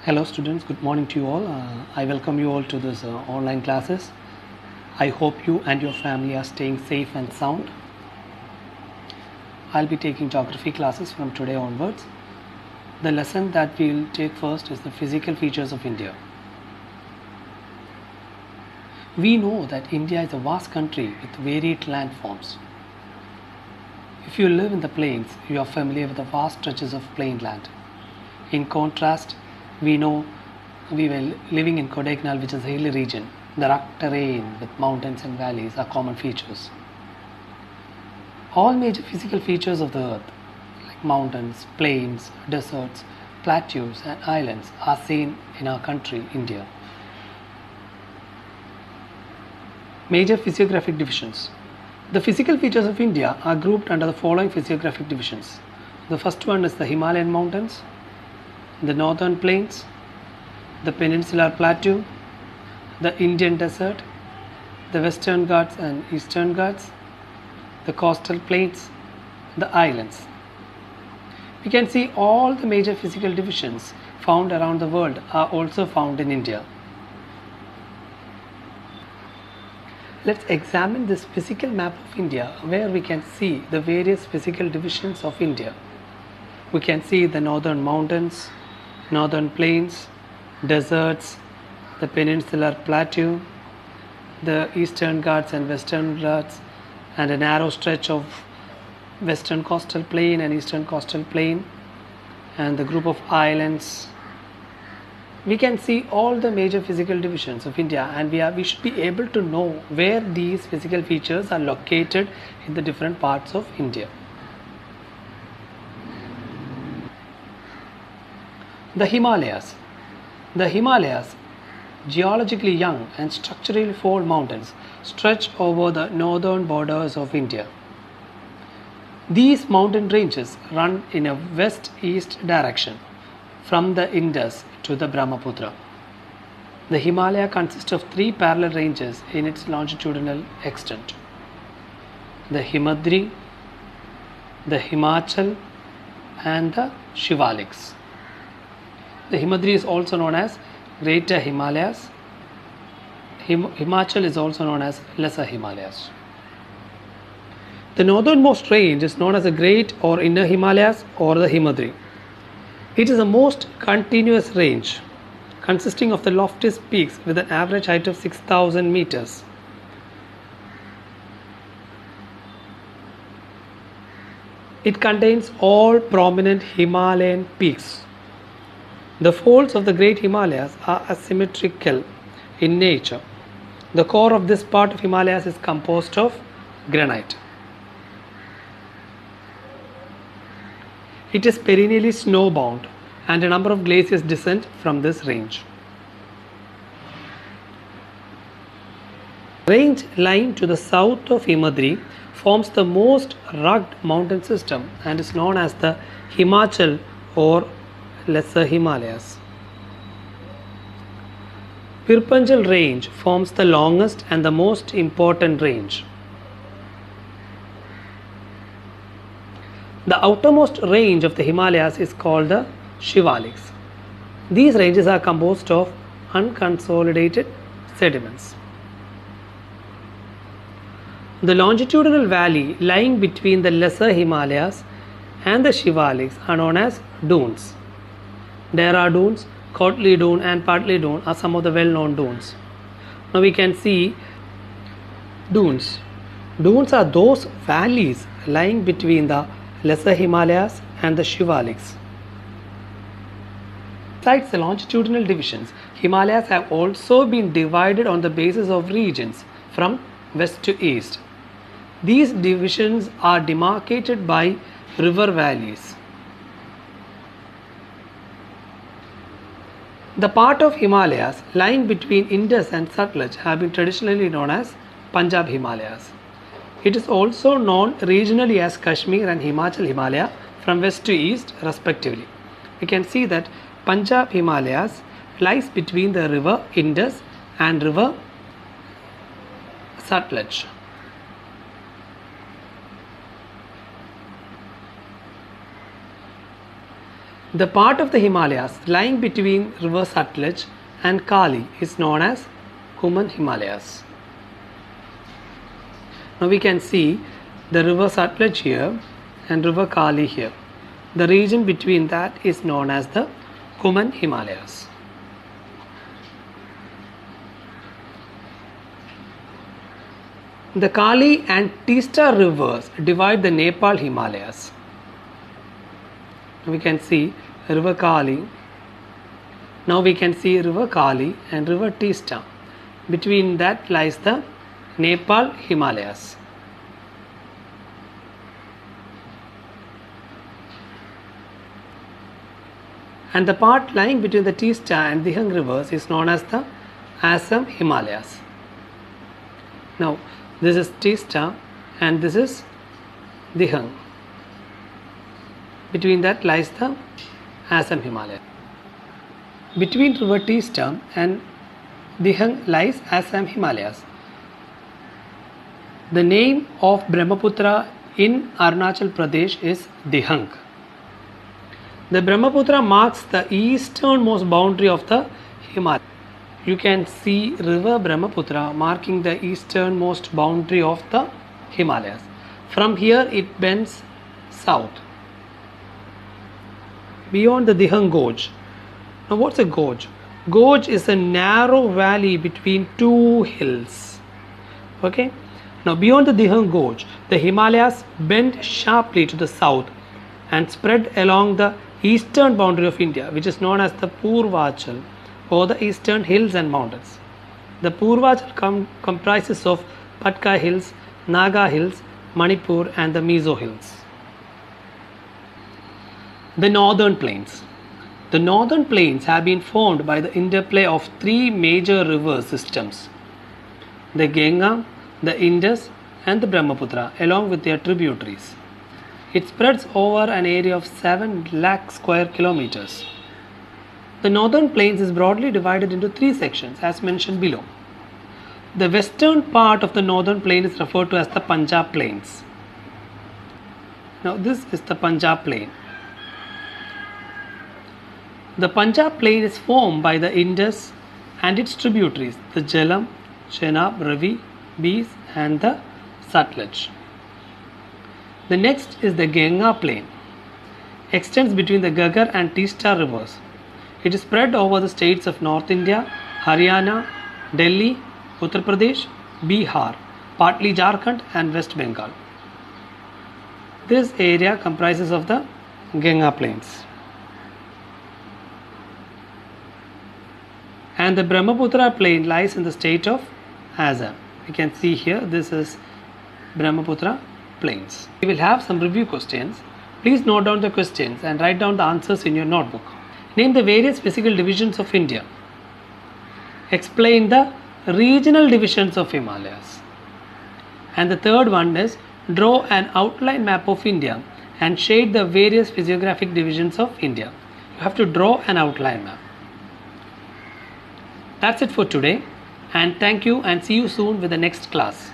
Hello students, good morning to you all. I welcome you all to this online classes. I hope you and your family are staying safe and sound. I'll be taking geography classes from today onwards. The lesson that we'll take first is the physical features of India. We know that India is a vast country with varied landforms. If you live in the plains, you are familiar with the vast stretches of plain land. In contrast, we know we were living in Kodaikanal, which is a hilly region. The rugged terrain with mountains and valleys are common features. All major physical features of the earth, like mountains, plains, deserts, plateaus, and islands, are seen in our country, India. Major physiographic divisions. The physical features of India are grouped under the following physiographic divisions. The first one is the Himalayan mountains, the northern plains, the peninsular plateau, the Indian desert, the western Ghats and eastern Ghats, the coastal plains, the islands. We can see all the major physical divisions found around the world are also found in India. Let's examine this physical map of India where we can see the various physical divisions of India. We can see the northern mountains, northern plains, deserts, the peninsular plateau, the eastern Ghats and western Ghats, and a narrow stretch of western coastal plain and eastern coastal plain, and the group of islands. We can see all the major physical divisions of India, and we should be able to know where these physical features are located in the different parts of India. The Himalayas. The Himalayas, geologically young and structurally fold mountains, stretch over the northern borders of India. These mountain ranges run in a west-east direction from the Indus to the Brahmaputra. The Himalaya consists of three parallel ranges in its longitudinal extent: the Himadri, the Himachal, and the Shivaliks. The Himadri is also known as Greater Himalayas. Himachal is also known as Lesser Himalayas. The northernmost range is known as the Great or Inner Himalayas or the Himadri. It is the most continuous range, consisting of the loftiest peaks with an average height of 6,000 meters. It contains all prominent Himalayan peaks. The folds of the Great Himalayas are asymmetrical in nature. The core of this part of Himalayas is composed of granite. It is perennially snowbound, and a number of glaciers descend from this range. The range lying to the south of Himadri forms the most rugged mountain system and is known as the Himachal or Lesser Himalayas. Virpanchal range forms the longest and the most important range. The outermost range of the Himalayas is called the Shivaliks. These ranges are composed of unconsolidated sediments. The longitudinal valley lying between the Lesser Himalayas and the Shivaliks are known as dunes. Dehradun, Kotli Dune, and Patli Dune are some of the well-known dunes. Now we can see dunes. Dunes are those valleys lying between the Lesser Himalayas and the Shivaliks. Besides the longitudinal divisions, Himalayas have also been divided on the basis of regions from west to east. These divisions are demarcated by river valleys. The part of Himalayas lying between Indus and Sutlej have been traditionally known as Punjab Himalayas. It is also known regionally as Kashmir and Himachal Himalaya from west to east respectively. We can see that Punjab Himalayas lies between the river Indus and river Sutlej. The part of the Himalayas lying between river Satluj and Kali is known as Kuman Himalayas. Now we can see the river Satluj here and river Kali here. The region between that is known as the Kuman Himalayas. The Kali and Teesta rivers divide the Nepal Himalayas. We can see river Kali. Now we can see river Kali and river Teesta. Between that lies the Nepal Himalayas. And the part lying between the Teesta and Dihang rivers is known as the Assam Himalayas. Now this is Teesta and this is Dihang. Between that lies the Assam Himalaya. Between river Teesta and Dihang lies Assam Himalayas. The name of Brahmaputra in Arunachal Pradesh is Dihang. The Brahmaputra marks the easternmost boundary of the Himalayas. You can see river Brahmaputra marking the easternmost boundary of the Himalayas. From here it bends south beyond the Dihang Gorge. Now what's a gorge? Gorge is a narrow valley between two hills. Okay. Now beyond the Dihang Gorge, the Himalayas bend sharply to the south and spread along the eastern boundary of India, which is known as the Purvachal, or the eastern hills and mountains. The Purvachal comprises of Patkai Hills, Naga Hills, Manipur and the Mizo Hills. The northern plains. The northern plains have been formed by the interplay of three major river systems: the Ganga, the Indus and the Brahmaputra, along with their tributaries. It spreads over an area of 7 lakh square kilometers. The northern plains is broadly divided into three sections as mentioned below. The western part of the northern plain is referred to as the Punjab Plains. Now this is the Punjab Plain. The Punjab Plain is formed by the Indus and its tributaries, the Jhelum, Chenab, Ravi, Beas and the Satluj. The next is the Ganga Plain. Extends between the Ghaggar and Teesta rivers. It is spread over the states of North India, Haryana, Delhi, Uttar Pradesh, Bihar, partly Jharkhand and West Bengal. This area comprises of the Ganga Plains. And the Brahmaputra Plain lies in the state of Assam. You can see here, this is Brahmaputra Plains. We will have some review questions. Please note down the questions and write down the answers in your notebook. Name the various physical divisions of India. Explain the regional divisions of Himalayas. And the third one is draw an outline map of India and shade the various physiographic divisions of India. You have to draw an outline map. That's it for today, and thank you and see you soon with the next class.